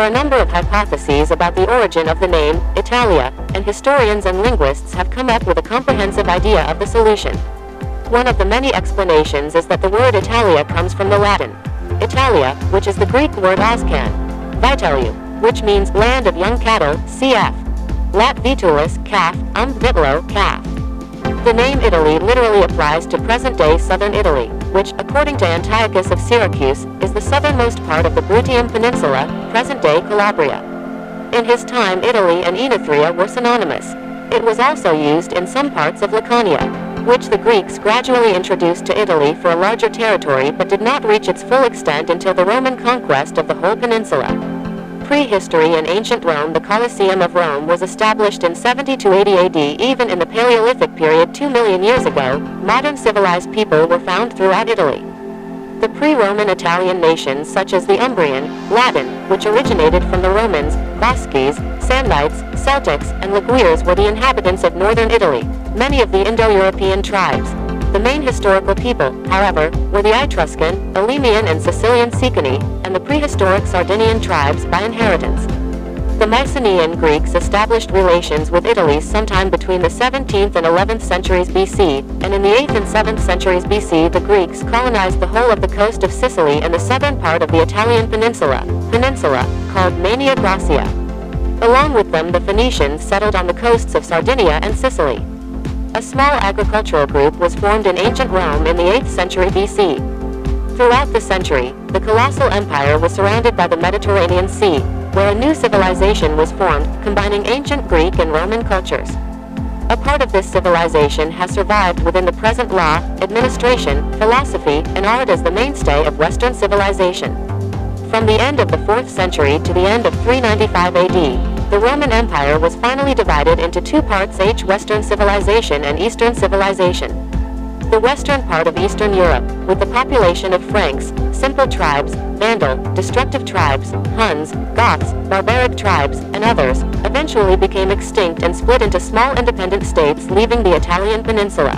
are a number of hypotheses about the origin of the name, Italia, and historians and linguists have come up with a comprehensive idea of the solution. One of the many explanations is that the word Italia comes from the Latin Italia, which is the Greek word oscan, vitelu, which means land of young cattle, cf. Lat vitulus, calf, vitlo, calf. The name Italy literally applies to present-day southern Italy, which, according to Antiochus of Syracuse, is the southernmost part of the Bruttium Peninsula, present-day Calabria. In his time, Italy and Oenothria were synonymous. It was also used in some parts of Laconia, which the Greeks gradually introduced to Italy for a larger territory but did not reach its full extent until the Roman conquest of the whole peninsula. Prehistory in ancient Rome, the Colosseum of Rome was established in 70 to 80 AD. Even in the Paleolithic period 2 million years ago, modern civilized people were found throughout Italy. The pre-Roman Italian nations such as the Umbrian, Latin, which originated from the Romans, Basques, Samnites, Celtics, and Liguriers were the inhabitants of northern Italy, many of the Indo-European tribes. The main historical people, however, were the Etruscan, Elymian and Sicilian Sicani, and the prehistoric Sardinian tribes by inheritance. The Mycenaean Greeks established relations with Italy sometime between the 17th and 11th centuries BC, and in the 8th and 7th centuries BC the Greeks colonized the whole of the coast of Sicily and the southern part of the Italian peninsula, called Mania Graecia. Along with them the Phoenicians settled on the coasts of Sardinia and Sicily. A small agricultural group was formed in ancient Rome in the 8th century BC. Throughout the century, the colossal empire was surrounded by the Mediterranean Sea, where a new civilization was formed, combining ancient Greek and Roman cultures. A part of this civilization has survived within the present law, administration, philosophy, and art as the mainstay of Western civilization. From the end of the 4th century to the end of 395 AD, the Roman Empire was finally divided into two parts: Western civilization and Eastern civilization. The western part of Eastern Europe, with the population of Franks, simple tribes, Vandal, destructive tribes, Huns, Goths, barbaric tribes, and others, eventually became extinct and split into small independent states, leaving the Italian peninsula.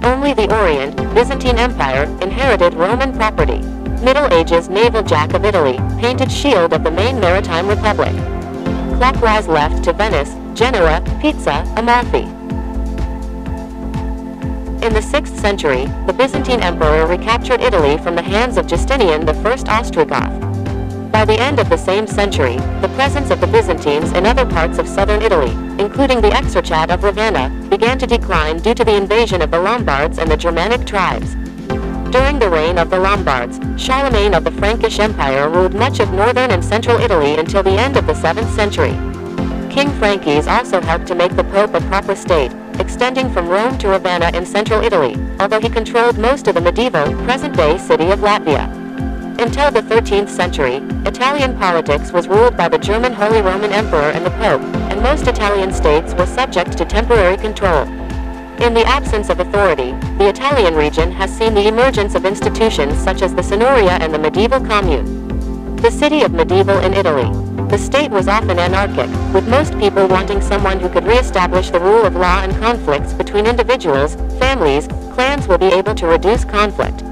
Only the Orient, Byzantine Empire, inherited Roman property. Middle Ages naval jack of Italy, painted shield of the main maritime republic. Clockwise left to Venice, Genoa, Pisa, Amalfi. In the 6th century, the Byzantine emperor recaptured Italy from the hands of Justinian I Ostrogoth. By the end of the same century, the presence of the Byzantines in other parts of southern Italy, including the Exarchat of Ravenna, began to decline due to the invasion of the Lombards and the Germanic tribes. During the reign of the Lombards, Charlemagne of the Frankish Empire ruled much of northern and central Italy until the end of the 7th century. King Frankes also helped to make the Pope a proper state, extending from Rome to Ravenna in central Italy, although he controlled most of the medieval, present-day city of Latvia. Until the 13th century, Italian politics was ruled by the German Holy Roman Emperor and the Pope, and most Italian states were subject to temporary control. In the absence of authority, the Italian region has seen the emergence of institutions such as the Signoria and the medieval commune. The city of medieval in Italy. The state was often anarchic, with most people wanting someone who could re-establish the rule of law, and conflicts between individuals, families, clans will be able to reduce conflict.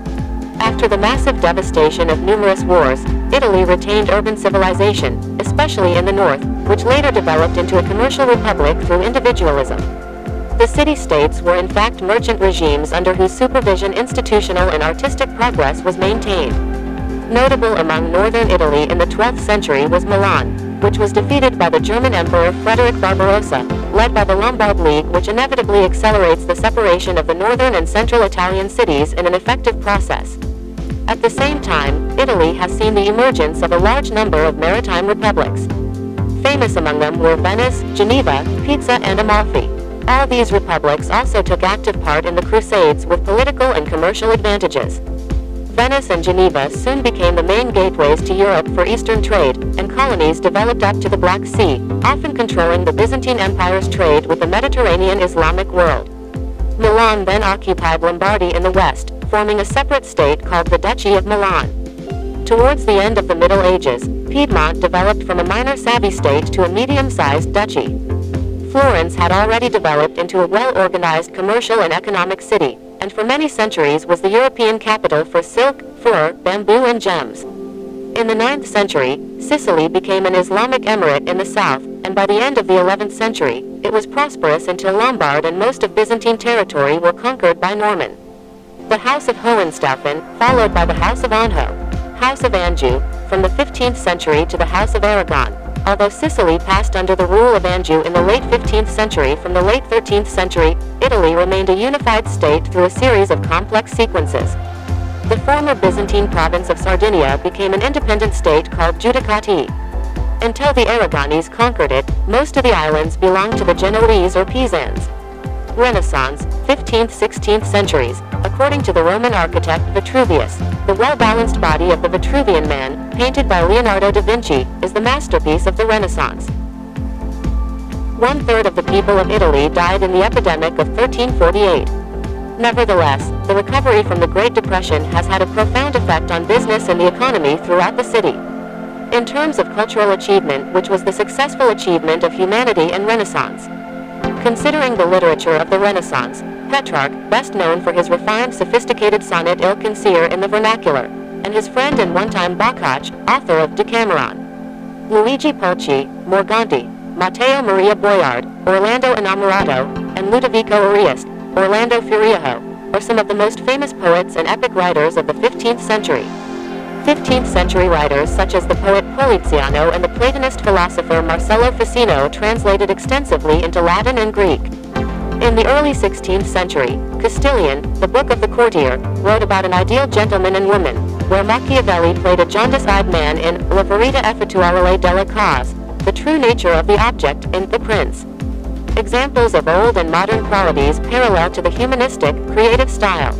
After the massive devastation of numerous wars, Italy retained urban civilization, especially in the north, which later developed into a commercial republic through individualism. The city-states were in fact merchant regimes under whose supervision institutional and artistic progress was maintained. Notable among northern Italy in the 12th century was Milan, which was defeated by the German Emperor Frederick Barbarossa, led by the Lombard League, which inevitably accelerates the separation of the northern and central Italian cities in an effective process. At the same time, Italy has seen the emergence of a large number of maritime republics. Famous among them were Venice, Geneva, Pisa, and Amalfi. All these republics also took active part in the Crusades with political and commercial advantages. Venice and Geneva soon became the main gateways to Europe for Eastern trade, and colonies developed up to the Black Sea, often controlling the Byzantine Empire's trade with the Mediterranean Islamic world. Milan then occupied Lombardy in the west, forming a separate state called the Duchy of Milan. Towards the end of the Middle Ages, Piedmont developed from a minor savvy state to a medium-sized duchy. Florence had already developed into a well-organized commercial and economic city, and for many centuries was the European capital for silk, fur, bamboo and gems. In the 9th century, Sicily became an Islamic emirate in the south, and by the end of the 11th century, it was prosperous until Lombard and most of Byzantine territory were conquered by Norman. The House of Hohenstaufen, followed by the House of Anjou, House of Anjou, from the 15th century to the House of Aragon. Although Sicily passed under the rule of Anjou in the late 15th century, from the late 13th century, Italy remained a unified state through a series of complex sequences. The former Byzantine province of Sardinia became an independent state called Giudicati. Until the Aragonese conquered it, most of the islands belonged to the Genoese or Pisans. Renaissance, 15th-16th centuries. According to the Roman architect Vitruvius, the well-balanced body of the Vitruvian Man, painted by Leonardo da Vinci, is the masterpiece of the Renaissance. 1/3 of the people of Italy died in the epidemic of 1348. Nevertheless, the recovery from the Great Depression has had a profound effect on business and the economy throughout the city. In terms of cultural achievement, which was the successful achievement of humanity and Renaissance. Considering the literature of the Renaissance, Petrarch, best known for his refined sophisticated sonnet Il Consigliere in the vernacular, and his friend and one-time Boccaccio, author of Decameron. Luigi Pulci, Morganti, Matteo Maria Boiard, Orlando Innamorato, and Ludovico Ariosto, Orlando Furioso, are some of the most famous poets and epic writers of the 15th century. 15th century writers such as the poet Poliziano and the Platonist philosopher Marcello Ficino translated extensively into Latin and Greek. In the early 16th century, Castilian, the Book of the Courtier, wrote about an ideal gentleman and woman, where Machiavelli played a jaundice-eyed man in La Verità Effettuale della Cause, the true nature of the object, in The Prince. Examples of old and modern qualities parallel to the humanistic, creative style.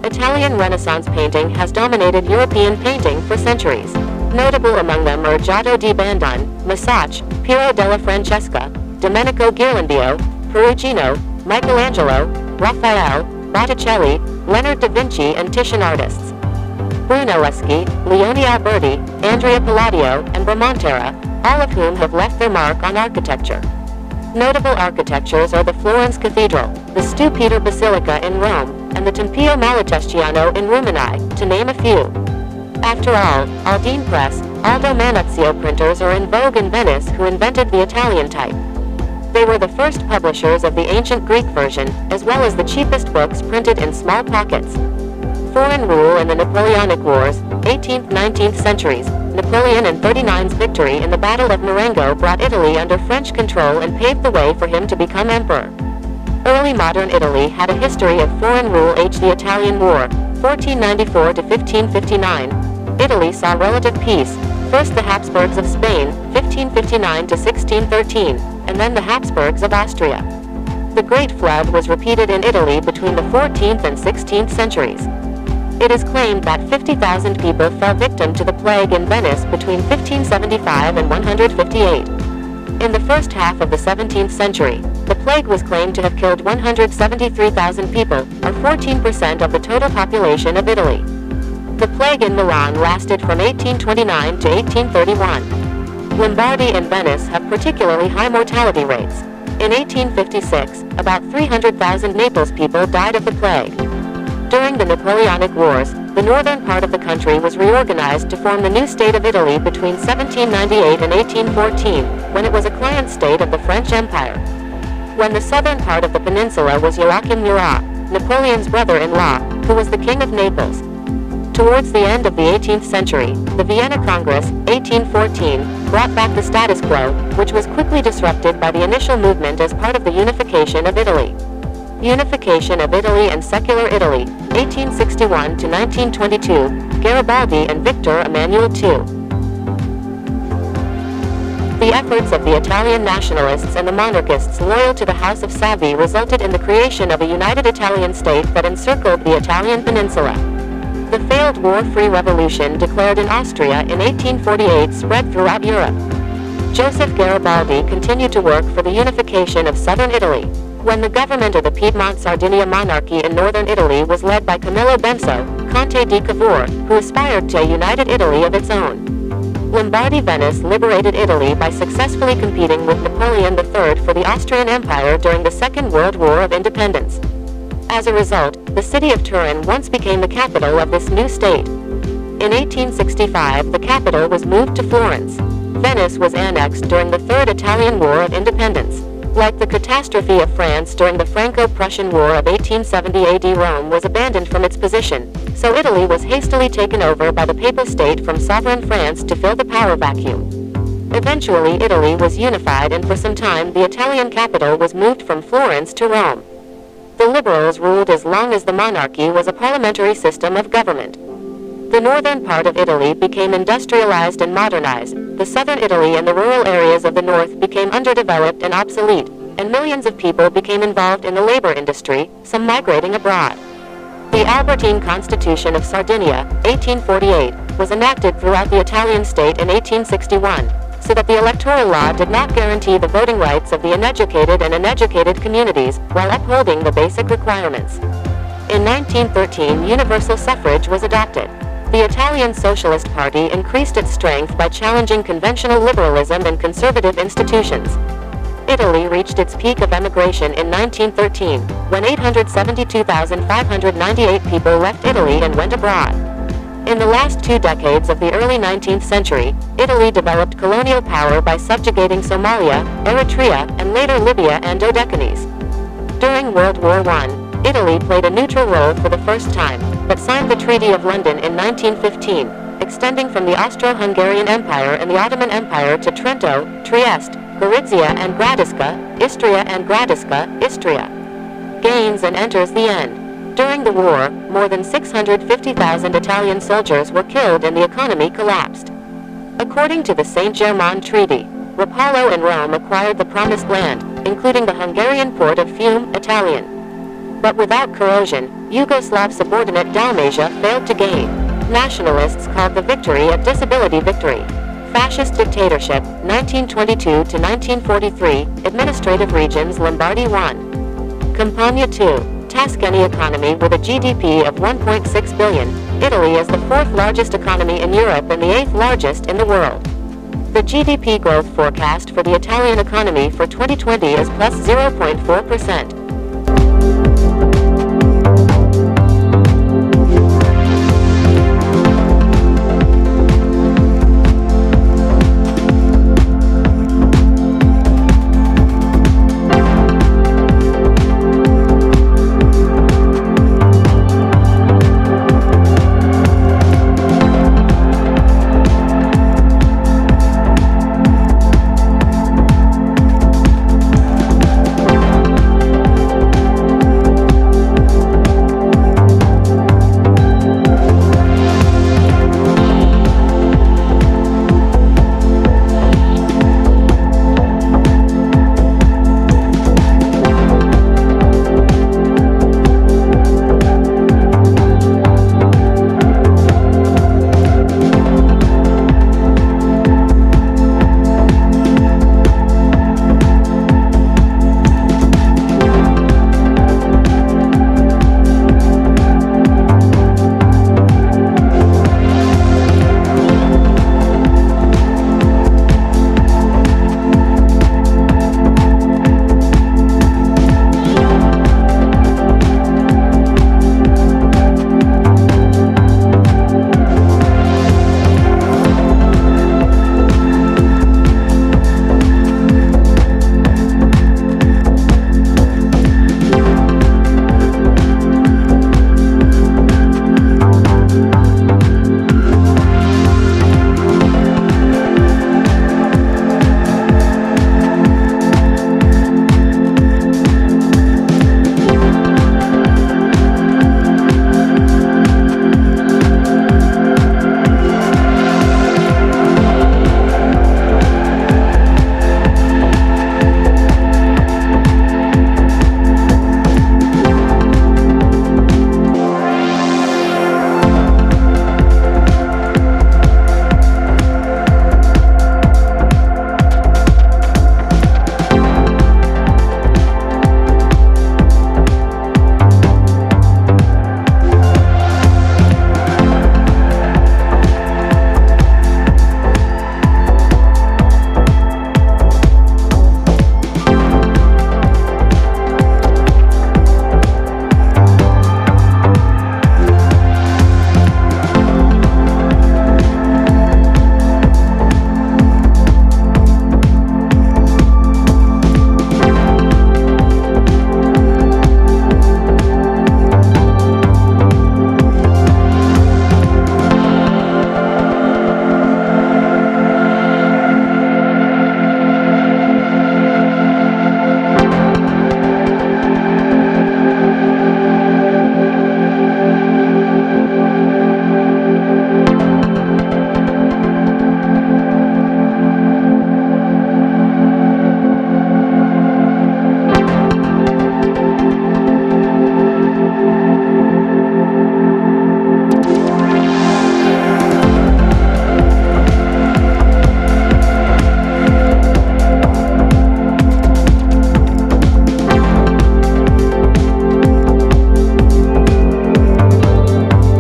Italian Renaissance painting has dominated European painting for centuries. Notable among them are Giotto di Bandon, Masaccio, Piero della Francesca, Domenico Ghirlandaio, Perugino, Michelangelo, Raphael, Botticelli, Leonardo da Vinci and Titian artists. Brunelleschi, Leone Alberti, Andrea Palladio, and Bramantera, all of whom have left their mark on architecture. Notable architectures are the Florence Cathedral, the Stu Peter Basilica in Rome, and the Tempio Malatestiano in Rimini, to name a few. After all, Aldine Press, Aldo Manuzio printers are in vogue in Venice, who invented the Italian type. They were the first publishers of the ancient Greek version, as well as the cheapest books printed in small pockets. Foreign rule in the Napoleonic Wars, 18th-19th centuries. Napoleon and 39's victory in the Battle of Marengo brought Italy under French control and paved the way for him to become emperor. Early modern Italy had a history of foreign rule. The Italian War, 1494 to 1559. Italy saw relative peace, first the Habsburgs of Spain, 1559 to 1613, and then the Habsburgs of Austria. The Great Flood was repeated in Italy between the 14th and 16th centuries. It is claimed that 50,000 people fell victim to the plague in Venice between 1575 and 158. In the first half of the 17th century, the plague was claimed to have killed 173,000 people, or 14% of the total population of Italy. The plague in Milan lasted from 1829 to 1831. Lombardy and Venice have particularly high mortality rates. In 1856, about 300,000 Naples people died of the plague. During the Napoleonic Wars, the northern part of the country was reorganized to form the new state of Italy between 1798 and 1814, when it was a client state of the French Empire. When the southern part of the peninsula was Joachim Murat, Napoleon's brother-in-law, who was the King of Naples. Towards the end of the 18th century, the Vienna Congress, 1814, brought back the status quo, which was quickly disrupted by the initial movement as part of the unification of Italy. Unification of Italy and Secular Italy, 1861 to 1922, Garibaldi and Victor Emmanuel II. The efforts of the Italian nationalists and the monarchists loyal to the House of Savi resulted in the creation of a united Italian state that encircled the Italian peninsula. The failed war-free revolution declared in Austria in 1848 spread throughout Europe. Joseph Garibaldi continued to work for the unification of southern Italy. When the government of the Piedmont-Sardinia monarchy in northern Italy was led by Camillo Benso, Conte di Cavour, who aspired to a united Italy of its own. Lombardy-Venice liberated Italy by successfully competing with Napoleon III for the Austrian Empire during the Second World War of Independence. As a result, the city of Turin once became the capital of this new state. In 1865, the capital was moved to Florence. Venice was annexed during the Third Italian War of Independence. Like the catastrophe of France during the Franco-Prussian War of 1870 AD, Rome was abandoned from its position, so Italy was hastily taken over by the Papal State from sovereign France to fill the power vacuum. Eventually Italy was unified, and for some time the Italian capital was moved from Florence to Rome. The liberals ruled as long as the monarchy was a parliamentary system of government. The northern part of Italy became industrialized and modernized. The southern Italy and the rural areas of the north became underdeveloped and obsolete, and millions of people became involved in the labor industry, some migrating abroad. The Albertine Constitution of Sardinia, 1848, was enacted throughout the Italian state in 1861, so that the electoral law did not guarantee the voting rights of the uneducated and uneducated communities, while upholding the basic requirements. In 1913, universal suffrage was adopted. The Italian Socialist Party increased its strength by challenging conventional liberalism and conservative institutions. Italy reached its peak of emigration in 1913, when 872,598 people left Italy and went abroad. In the last 2 decades of the early 19th century, Italy developed colonial power by subjugating Somalia, Eritrea, and later Libya and Dodecanese. During World War I, Italy played a neutral role for the first time, but signed the Treaty of London in 1915, extending from the Austro-Hungarian Empire and the Ottoman Empire to Trento, Trieste, Gorizia and Gradiška, Istria and Gradiška, Istria. Gains and enters the end. During the war, more than 650,000 Italian soldiers were killed and the economy collapsed. According to the Saint-Germain Treaty, Rapallo and Rome acquired the Promised Land, including the Hungarian port of Fiume, Italian. But without coercion, Yugoslav subordinate Dalmatia failed to gain. Nationalists called the victory a disability victory. Fascist dictatorship, 1922 to 1943, administrative regions Lombardy 1. Campania 2. Tuscany economy with a GDP of 1.6 billion. Italy is the 4th largest economy in Europe and the 8th largest in the world. The GDP growth forecast for the Italian economy for 2020 is plus 0.4%.